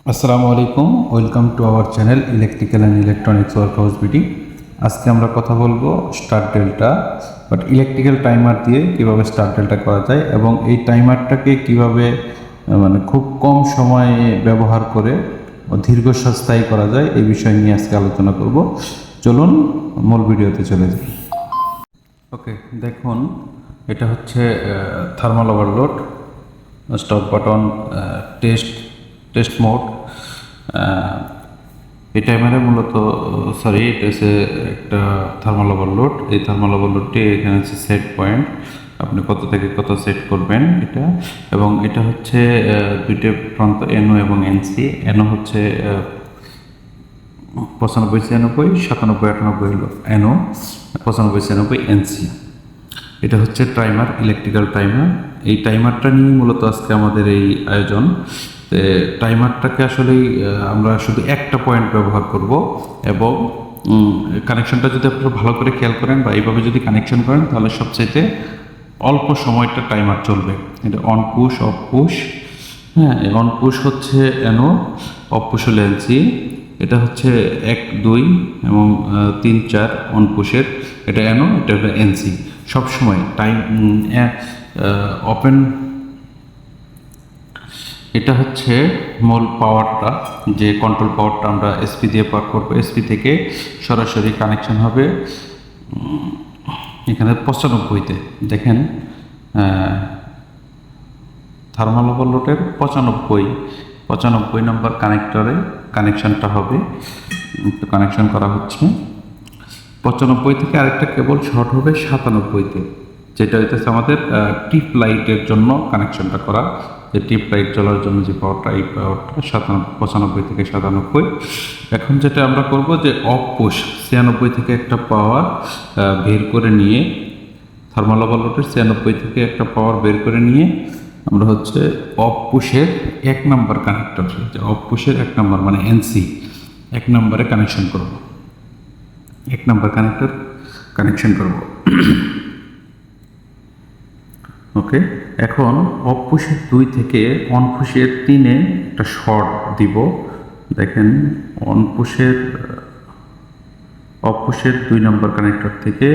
আসসালামু আলাইকুম, welcome to our channel electrical and electronics work house BD. আজকে আমরা কথা বলবো স্টার ডেল্টা ইলেকট্রিক্যাল টাইমার দিয়ে কিভাবে স্টার ডেল্টা করা যায় এবং এই টাইমারটাকে কিভাবে মানে খুব কম সময়ে ব্যবহার করে দীর্ঘস্থায়ী করা যায় এই বিষয় নিয়ে আজকে আলোচনা করব। চলুন মূল ভিডিওতে চলে যাই। ওকে, দেখুন এটা হচ্ছে thermal overload, stop button, test mode. এই টাইমারে মূলত এটা হচ্ছে একটা থার্মাল ওভারলোড। এই থার্মাল ওভারলোডটি এখানে হচ্ছে সেট পয়েন্ট, আপনি কত থেকে কত সেট করবেন এটা। এবং এটা হচ্ছে দুইটা প্রান্ত এনও এবং এনসি। এনও হচ্ছে 95 96 97 98 হলো এনও, 95 96 এনসি। এটা হচ্ছে টাইমার, ইলেকট্রিক্যাল টাইমার। এই টাইমারটা নিয়ে মূলত আজকে আমাদের এই আয়োজন। টাইমারটাকে আসলেই আমরা শুধু একটা পয়েন্ট ব্যবহার করব এবং কানেকশনটা যদি আপনারা ভালো করে খেয়াল করেন বা এইভাবে যদি কানেকশন করেন তাহলে সবচাইতে অল্প সময়টা টাইমার চলবে। এটা অন পুশ, অফ পুশ। হ্যাঁ, অন পুশ হচ্ছে এনও, অফ পুশ হলো এলসি। এটা হচ্ছে 1 2 এবং 3 4 অন পুশের, এটা এনও, এটা হলো এনসি। সবসময় টাইম ওপেন। এটা হচ্ছে মূল পাওয়ারটা, যে কন্ট্রোল পাওয়ারটা আমরা এসপি দিয়ে পার করবো। এসপি থেকে সরাসরি কানেকশন হবে এখানে 95-তে। দেখেন থার্মাল ওভারলোডের 95 নম্বর কানেক্টরে কানেকশনটা হবে। কানেকশন করা হচ্ছে 95 থেকে আরেকটা কেবল শর্ট হবে 97-তে, যেটা হইতেছে আমাদের টিপ লাইটের জন্য কানেকশনটা করা। যে টিপ লাইট জ্বলার জন্য যে পাওয়ারটা, এই পাওয়ারটা 95 থেকে 97। এখন যেটা আমরা করব যে অফ পুশ 96 থেকে একটা পাওয়ার বের করে নিয়ে, থার্মাল ওভারলোডের 96 থেকে একটা পাওয়ার বের করে নিয়ে আমরা হচ্ছে অফ পুশের 1 নাম্বার কানেক্টর, অফ পুশের 1 নাম্বার মানে এনসি 1 নাম্বারে কানেকশন করব। 1 নাম্বার কানেক্টর কানেকশন করব। ওকে, এখন অফ পুশের 2 থেকে অন পুশের 3-এ একটা শর্ট দিব। দেখেন অফ পুশের 2 নম্বর কানেক্টর থেকে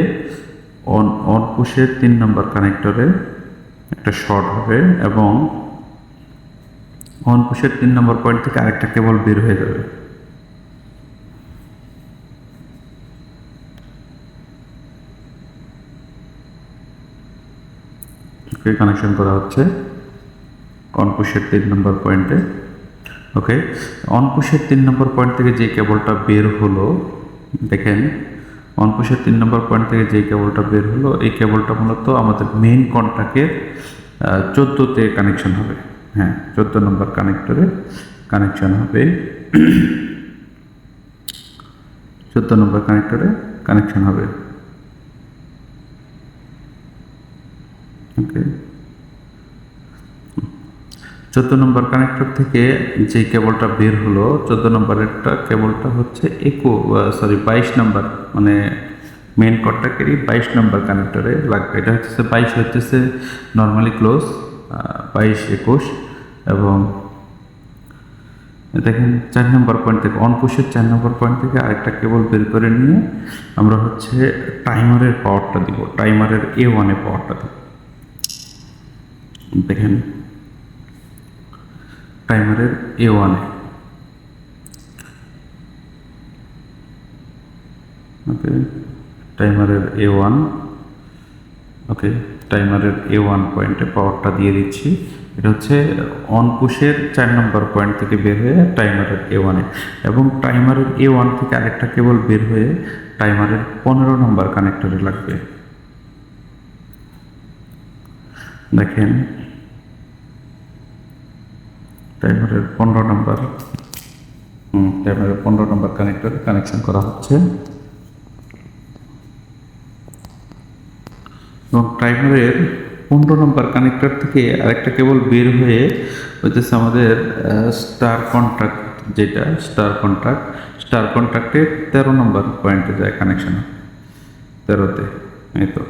অন পুশের 3 নম্বর কানেক্টরে একটা শর্ট হবে এবং অন পুশের 3 নম্বর পয়েন্ট থেকে আরেকটা কেবল বের হয়ে যাবে। কানেকশন করা হচ্ছে অন পুশের 3 নম্বর পয়েন্টে। ওকে, অন পুশের 3 নম্বর পয়েন্ট থেকে যে কেবলটা বের হলো, দেখেন অন পুশের 3 নম্বর পয়েন্ট থেকে যে কেবলটা বের হলো, এই কেবলটা মূলত আমাদের মেইন কন্ট্যাক্টের 14-তে কানেকশন হবে। হ্যাঁ, 14 নম্বর কানেক্টরে কানেকশন হবে। 14 নম্বর কানেক্টরে কানেকশন হবে। ওকে, 14 নম্বর কানেক্টর থেকে যে কেবলটা বের হলো, 14 নম্বরেরটা কেবলটা হচ্ছে 22 নম্বর, মানে মেন কন্ট্যাক্টেরই 22 নম্বর কানেক্টরে লাগবে। এটা হচ্ছে 22 হচ্ছে নর্মালি ক্লোজ, 22 21। এবং দেখেন 4 নম্বর পয়েন্ট থেকে অন পুশের 4 নম্বর পয়েন্ট থেকে আরেকটা কেবল বের করে নিয়ে আমরা হচ্ছে টাইমারের পাওয়ারটা দিব, টাইমারের A1 এ পাওয়ারটা দিব। দেখেন টাইমারের A1 এ। ওকে, টাইমারের A1। ওকে, টাইমারের A1 পয়েন্টে পাওয়ারটা দিয়ে দিচ্ছি। এটা হচ্ছে অন পুশের 4 নম্বর পয়েন্ট থেকে বের হয়ে টাইমারের A1 এ, এবং টাইমারের A1 থেকে আরেকটা কেবল বের হয়ে টাইমারের 15 নম্বর কানেক্টরে লাগবে। দেখেন টাইমারের 15 নম্বর কানেক্টরে কানেকশন করা হচ্ছে এবং টাইমারের 15 নম্বর কানেক্টর থেকে আরেকটা কেবল বের হয়ে হইতেছে আমাদের স্টার কন্ট্যাক্ট, যেটা স্টার কন্ট্যাক্টের 13 নম্বর পয়েন্টে যায় কানেকশন, 13-তে। এই তো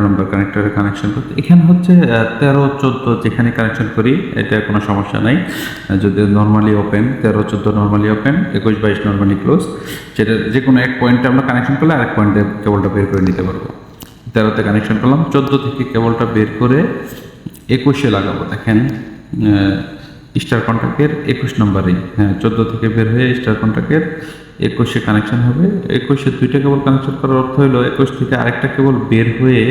নম্বর কানেক্টরে কানেকশন করতে। এখানে হচ্ছে 13 14 যেখানে কানেকশন করি এটা কোনো সমস্যা নাই। যদি normally open 13 14 normally open, 21 22 normally close, যেটা যে কোনো এক পয়েন্টে আমরা কানেকশন করলে আরেক পয়েন্টে কেবলটা বের করে নিতে পারবো। 13তে কানেকশন করলাম, 14 থেকে কেবলটা বের করে 21-এ লাগাবো। দেখেন স্টার কন্ট্যাক্টের 21 নম্বরেই, হ্যাঁ 14 থেকে বের হয়ে স্টার কন্ট্যাক্টের 21-এ কানেকশন হবে। 21-এ দুইটা কেবল কানেকশন করার অর্থ হলো 21 থেকে আরেকটা কেবল বের হয়ে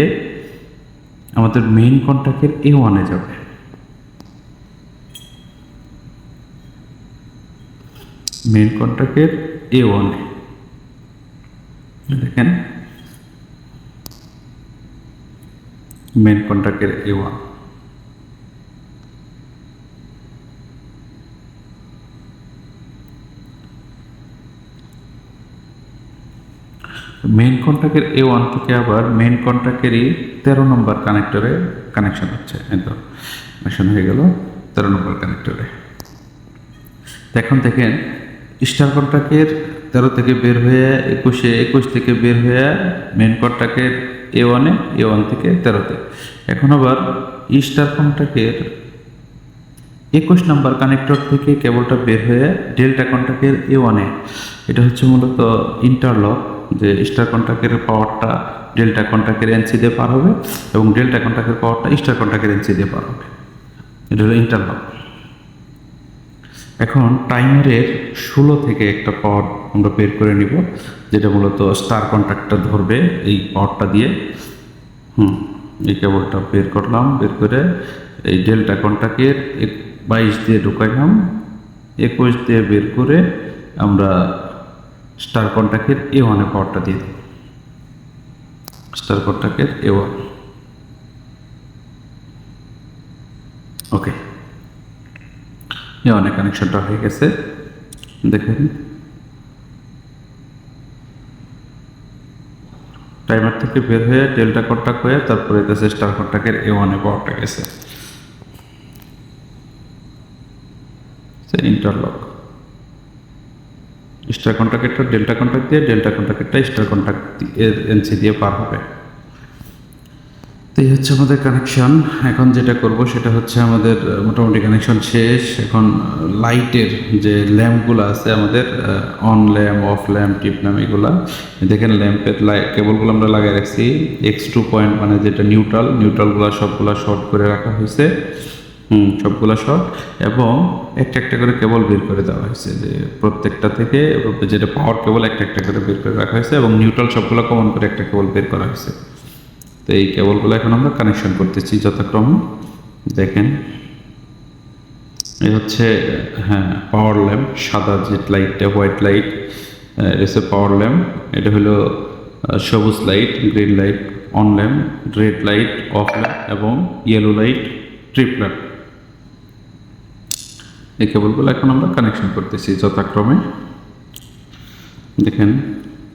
আমাদের মেইন কন্ট্যাক্টের A1-এ যাবে। মেইন কন্ট্যাক্টের A1-এ দেখেন, মেইন কন্ট্যাক্টের A1। মেইন কন্ট্যাক্টের A1 থেকে আবার মেইন কন্ট্যাক্টেরই 13 নম্বর কানেক্টরে কানেকশন হচ্ছে। একদম কানেকশন হয়ে গেল 13 নম্বর কানেক্টরে। এখন দেখেন স্টার কন্ট্যাক্টের 13 থেকে বের হয়ে 21-এ, 21 থেকে বের হয়ে মেইন কন্ট্যাক্টের A1-এ, A1 থেকে 13-তে। এখন আবার স্টার কন্ট্যাক্টের 21 নম্বর কানেক্টর থেকে কেবলটা বের হয়ে ডেল্টা কন্ট্যাক্টের A1-এ। এটা হচ্ছে মূলত ইন্টারলক, যে স্টার কন্ট্যাক্টের পাওয়ারটা ডেল্টা কন্ট্যাক্টের এনসি দিয়ে পার হবে এবং ডেল্টা কন্ট্যাক্টের পাওয়ারটা স্টার কন্ট্যাক্টের এনসি দিয়ে পার হবে। এটা হলো ইন্টারলক। এখন টাইমারের 16 থেকে একটা পাওয়ার আমরা বের করে নিব, যেটা মূলত স্টার কন্ট্যাক্টটা ধরবে এই পাওয়ারটা দিয়ে। এই কেবলটা বের করলাম, বের করে এই ডেল্টা কন্ট্যাক্টের 22 দিয়ে ঢুকাইলাম, 21 দিয়ে বের করে আমরা স্টার কন্ট্যাক্টের A1-এ পাওয়ারটা দিয়ে দেব। স্টার কন্ট্যাক্টের A1, ওকে, A1-এ কানেকশনটা হয়ে গেছে। দেখেন টাইমার থেকে বের হয়ে ডেল্টা কন্ট্যাক্ট হয়ে তারপরে গেছে স্টার কন্ট্যাক্টের A1-এ পাওয়ারটা গেছে। ইন্টারলক, স্টার কন্ট্যাক্টটা ডেল্টা কন্ট্যাক্ট দিয়ে, ডেল্টা কন্ট্যাক্টটা স্টার কন্ট্যাক্ট এনসি দিয়ে পার হবে। তো এই হচ্ছে আমাদের কানেকশন। এখন যেটা করব সেটা হচ্ছে আমাদের মোটামুটি কানেকশন শেষ। এখন লাইটের যে ল্যাম্পগুলো আছে আমাদের, on lamp, of lamp, tip lamp, এগুলা দেখেন ল্যাম্পের কেবলগুলো আমরা লাগিয়ে রাখছি X2 পয়েন্ট, মানে যেটা নিউট্রালগুলো সবগুলো শর্ট করে রাখা হয়েছে। সবগুলো শর্ট, এবং একটা একটা করে কেবল বের করে দেওয়া হয়েছে, যে প্রত্যেকটা থেকে যেটা পাওয়ার কেবল একটা একটা করে বের করে রাখা হয়েছে এবং নিউট্রাল সবগুলো কমন করে একটা কেবল বের করা হয়েছে। তো এই কেবলগুলো এখন আমরা কানেকশন করতেছি যথাক্রমে। দেখেন এই হচ্ছে, হ্যাঁ, পাওয়ার ল্যাম্প, সাদা যে লাইটটা, হোয়াইট লাইট, এটা হচ্ছে পাওয়ার ল্যাম্প। এটা হলো সবুজ light, green light on lamp, red light off lamp এবং ইয়েলো লাইট ট্রিপ ল্যাম্প। এই কেবলগুলো এখন আমরা কানেকশন করতেছি যথাক্রমে। দেখেন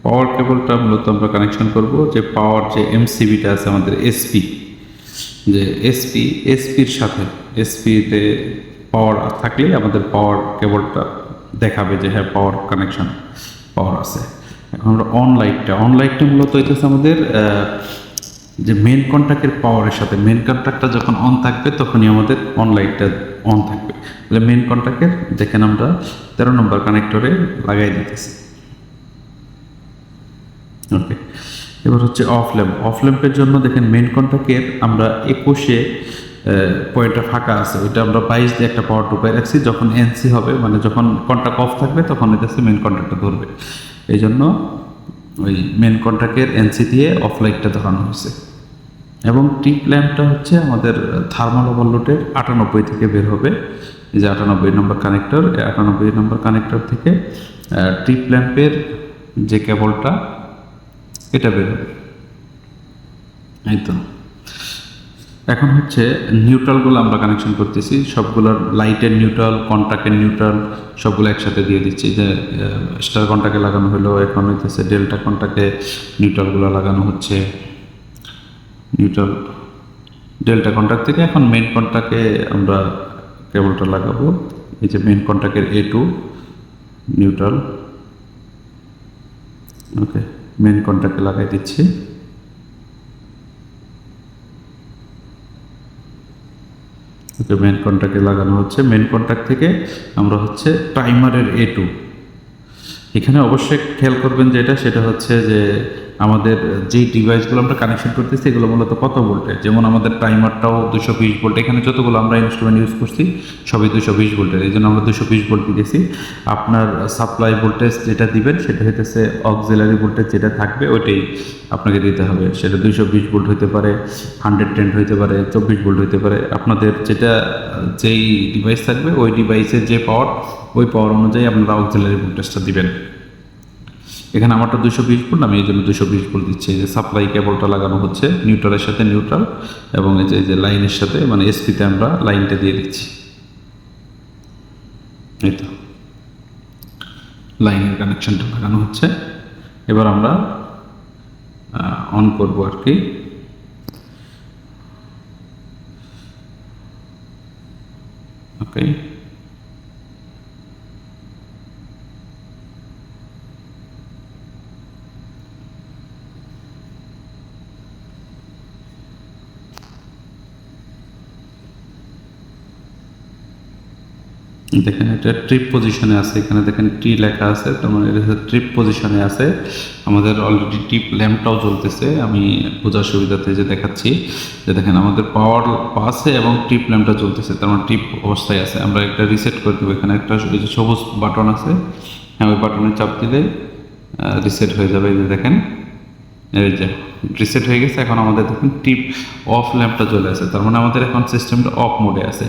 পাওয়ার কেবলটা মূলত আমরা কানেকশন করব যে পাওয়ার যে এমসিবিটা আছে আমাদের এসপি, যে এসপির সাথে, এসপিতে পাওয়ার থাকলে আমাদের পাওয়ার কেবলটা দেখাবে যে হ্যাঁ পাওয়ার কানেকশন, পাওয়ার আছে। এখন আমরা অন লাইটটা মূলত এটা হচ্ছে আমাদের যে মেন কন্ট্যাক্টের পাওয়ারের সাথে, মেন কন্ট্যাক্টটা যখন অন থাকবে তখনই আমাদের অন লাইটটা অন থাকবে। তাহলে মেন কন্ট্যাক্টের দেখেন আমরা 13 নম্বর কানেক্টরে লাগাই দিতেছি। ওকে, এবার হচ্ছে অফ ল্যাম্পের জন্য দেখেন মেন কন্ট্যাক্টের আমরা 21-এ পয়েন্টটা ফাঁকা আছে, ওইটা আমরা 22 দিয়ে একটা পাওয়ার ঢুকাই রাখছি। যখন এনসি হবে, মানে যখন কন্ট্যাক্ট অফ থাকবে তখন এটা মেন কন্ট্যাক্টটা ধরবে, এই জন্য ওই মেন কন্ট্যাক্টের এনসি দিয়ে অফ লাইটটা ধরানো হয়েছে। এবং টিপ ল্যাম্পটা হচ্ছে আমাদের থার্মাল ওভারলোডের 98 থেকে বের হবে, এই যে 98 নম্বর কানেক্টর, 98 নম্বর কানেক্টর থেকে টিপ ল্যাম্পের যে কেবলটা এটা বের হবে। এই তো এখন হচ্ছে নিউট্রালগুলো আমরা কানেকশন করতেছি, সবগুলোর লাইটের নিউট্রাল, কন্ট্যাক্টের নিউট্রাল সবগুলো একসাথে দিয়ে দিচ্ছি। যে স্টার কন্ট্যাক্টে লাগানো হলো, এখন হইতেছে ডেল্টা কন্ট্যাক্টে নিউট্রালগুলো লাগানো হচ্ছে। ডেল্টা কন্ট্যাক্ট থেকে এখন মেইন কন্ট্যাক্টে আমরা কেবলটা লাগাবো। এই যে মেইন কন্ট্যাক্টের A2 নিউট্রাল, ওকে, মেইন কন্ট্যাক্টে লাগাই দিচ্ছি। মেন কন্ট্যাক্টে লাগানো হচ্ছে। মেন কন্ট্যাক্ট থেকে আমরা হচ্ছে টাইমারের A2, এখানে অবশ্যই খেয়াল করবেন সেটা হচ্ছে যে আমাদের যেই ডিভাইসগুলো আমরা কানেকশন করতেছি এগুলো মূলত কত ভোল্টের। যেমন আমাদের টাইমারটাও 220 ভোল্ট, এখানে যতগুলো আমরা ইনস্ট্রুমেন্ট ইউজ করছি সবই 220 ভোল্টের, এই জন্য আমরা 220 ভোল্ট দিয়েছি। আপনার সাপ্লাই ভোল্টেজ যেটা দিবেন সেটা হইতেছে অক্সিলারি ভোল্টেজ যেটা থাকবে ওইটাই আপনাকে দিতে হবে। সেটা 220 ভোল্ট হতে পারে, 110 হতে পারে, 24 ভোল্ট হতে পারে। আপনাদের যেই ডিভাইস থাকবে ওই ডিভাইসের যে পাওয়ার, ওই পাওয়ার অনুযায়ী আপনারা অক্সিলারি ভোল্টেজটা দিবেন। এখানে আমারটা 220 ভোল্ট, আমি এই জন্য 220 ভোল্ট দিচ্ছি। এই যে সাপ্লাই কেবলটা লাগানো হচ্ছে নিউট্রালের সাথে নিউট্রাল, এবং এই যে লাইনের সাথে মানে এসপিতে আমরা লাইনটা দিয়ে দিচ্ছি। এই তো লাইনের কানেকশনটা লাগানো হচ্ছে। এবার আমরা অন করব আর কি। ওকে, দেখেন এটা ট্রিপ পজিশনে আছে, এখানে দেখেন টি লেখা আছে, তার মানে এটা ট্রিপ পজিশনে আছে। আমাদের অলরেডি টিপ ল্যাম্পটাও জ্বলতেছে, আমি বোঝার সুবিধাতে যে দেখাচ্ছি যে দেখেন আমাদের পাওয়ার পাসে এবং টিপ ল্যাম্পটা জ্বলতেছে, তার মানে টিপ অবস্থায় আছে। আমরা একটা রিসেট করে দেবো, এখানে একটা এই যে সবুজ বাটন আছে, হ্যাঁ ওই বাটনে চাপ দিলে রিসেট হয়ে যাবে। এই যে দেখেন এই যে রিসেট হয়ে গেছে। এখন আমাদের দেখুন টিপ অফ ল্যাম্পটা চলে আসে, তার মানে আমাদের এখন সিস্টেমটা অফ মোডে আছে।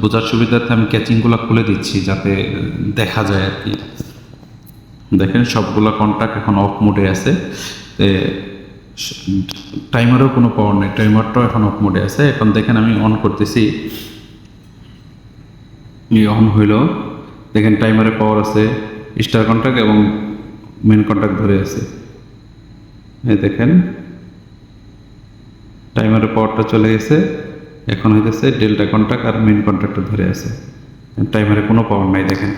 বোঝার সুবিধার্থে আমি ক্যাচিংগুলো খুলে দিচ্ছি যাতে দেখা যায় আর কি। দেখেন সবগুলো কন্ট্যাক্ট এখন অফ মোডে আছে। টাইমারও কোনো পাওয়ার নেই, টাইমারটাও এখন অফ মোডে আছে। এখন দেখেন আমি অন করতেছি, অন হইল। দেখেন টাইমারে পাওয়ার আছে, স্টার কন্ট্যাক্ট এবং মেন কন্ট্যাক্ট ধরে আছে। এই দেখেন টাইমারের পাওয়ারটা চলে গেছে, এখন হইতেছে ডেল্টা কন্ট্যাক্ট আর মেন কন্ট্যাক্টটা ধরে আছে। টাইমারে কোনো পাওয়ার নাই। দেখেন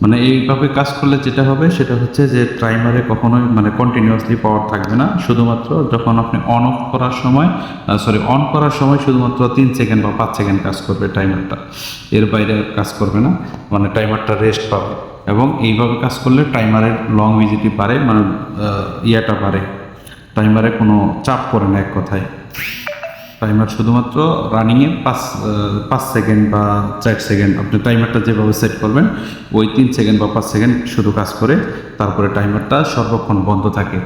মানে এইভাবে কাজ করলে যেটা হবে সেটা হচ্ছে যে টাইমারে কখনোই মানে কন্টিনিউয়াসলি পাওয়ার থাকবে না, শুধুমাত্র যখন আপনি অন করার সময় শুধুমাত্র 3 সেকেন্ড বা 5 সেকেন্ড কাজ করবে টাইমারটা, এর বাইরে কাজ করবে না, মানে টাইমারটা রেস্ট পাবে। এবং এইভাবে কাজ করলে টাইমারের লংজিভিটি বাড়ে, মানে ইয়াটা বাড়ে, টাইমারে কোনো চাপ পড়ে না এক কথায়। টাইমার শুধুমাত্র রানিংয়ে 5 সেকেন্ড বা 4 সেকেন্ড আপনি টাইমারটা যেভাবে সেট করবেন ওই 3 সেকেন্ড বা 5 সেকেন্ড শুধু কাজ করে, তারপরে টাইমারটা সর্বক্ষণ বন্ধ থাকে।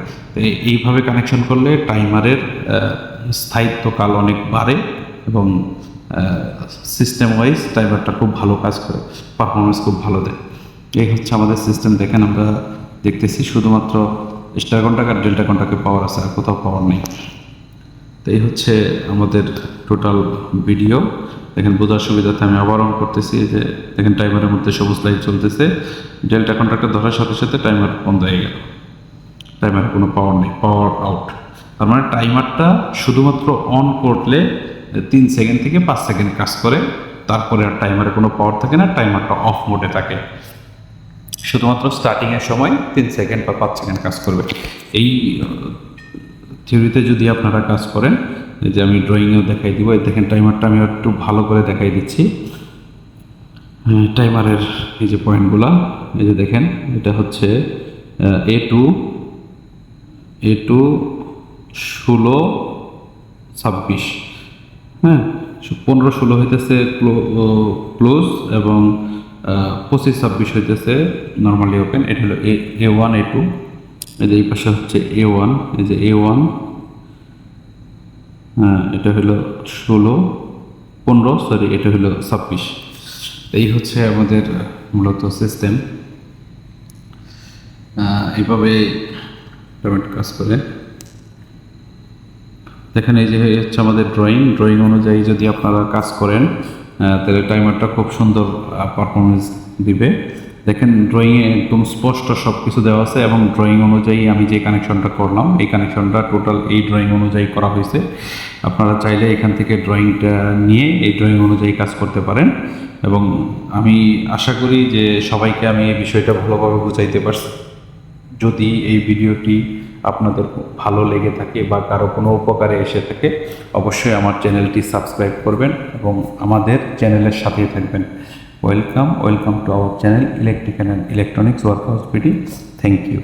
এইভাবে কানেকশন করলে টাইমারের স্থায়িত্বকাল অনেক বাড়ে এবং সিস্টেম ওয়াইজ টাইমারটা খুব ভালো কাজ করে, পারফরমেন্স খুব ভালো দেয়। এই হচ্ছে আমাদের সিস্টেম। দেখেন আমরা দেখতেছি শুধুমাত্র স্টার কন্ট্যাক্ট আর ডেল্টা কন্ট্যাক্টে পাওয়ার আছে, আর কোথাও পাওয়ার নেই। তো এই হচ্ছে আমাদের টোটাল ভিডিও। দেখেন বোঝার সুবিধাতে আমি আবার অন করতেছি, যে দেখেন টাইমারের মধ্যে সবুজ লাইট চলতেছে, ডেল্টা কন্ট্যাক্টটা ধরার সাথে সাথে টাইমার বন্ধ হয়ে গেল, টাইমারে কোনো পাওয়ার নেই, পাওয়ার আউট। তার মানে টাইমারটা শুধুমাত্র অন করলে 3 সেকেন্ড থেকে 5 সেকেন্ড কাজ করে, তারপরে আর টাইমারে কোনো পাওয়ার থাকে না, টাইমারটা অফ মোডে থাকে। শুধুমাত্র স্টার্টিংয়ের সময় 3 সেকেন্ড বা 5 সেকেন্ড কাজ করবে। এই থিওরিতে যদি আপনারা কাজ করেন, এই যে আমি ড্রয়িংয়েও দেখাই দিব, এই দেখেন টাইমারটা আমি একটু ভালো করে দেখাই দিচ্ছি। টাইমারের এই যে পয়েন্টগুলো, এই যে দেখেন এটা হচ্ছে A2 16 26, হ্যাঁ 15 16 হইতেছে ক্লোজ, এবং 25 26 হইতেছে নর্মালি ওপেন। এটা হলো A1 A2, এই যে এই পাশে হচ্ছে A1, এই যে A1, হ্যাঁ এটা হলো 15 এটা হলো 26। এই হচ্ছে আমাদের মূলত সিস্টেম, এইভাবে পেমেন্ট কাজ করে। দেখেন এই যে হচ্ছে আমাদের ড্রয়িং অনুযায়ী যদি আপনারা কাজ করেন তাহলে টাইমারটা খুব সুন্দর পারফরমেন্স দিবে। দেখেন ড্রয়িংয়ে একদম স্পষ্ট সব কিছু দেওয়া আছে, এবং ড্রয়িং অনুযায়ী আমি যে কানেকশনটা করলাম এই কানেকশনটা টোটাল এই ড্রয়িং অনুযায়ী করা হয়েছে। আপনারা চাইলে এখান থেকে ড্রয়িংটা নিয়ে এই ড্রয়িং অনুযায়ী কাজ করতে পারেন, এবং আমি আশা করি যে সবাইকে আমি এই বিষয়টা ভালোভাবে বুঝাইতে পারছি। যদি এই ভিডিওটি আপনাদের ভালো লেগে থাকে বা কারো কোনো উপকারে এসে থাকে, অবশ্যই আমার চ্যানেলটি সাবস্ক্রাইব করবেন এবং আমাদের চ্যানেলের সাথেই থাকবেন। Welcome to our channel electrical and electronics workhouse PD. Thank you.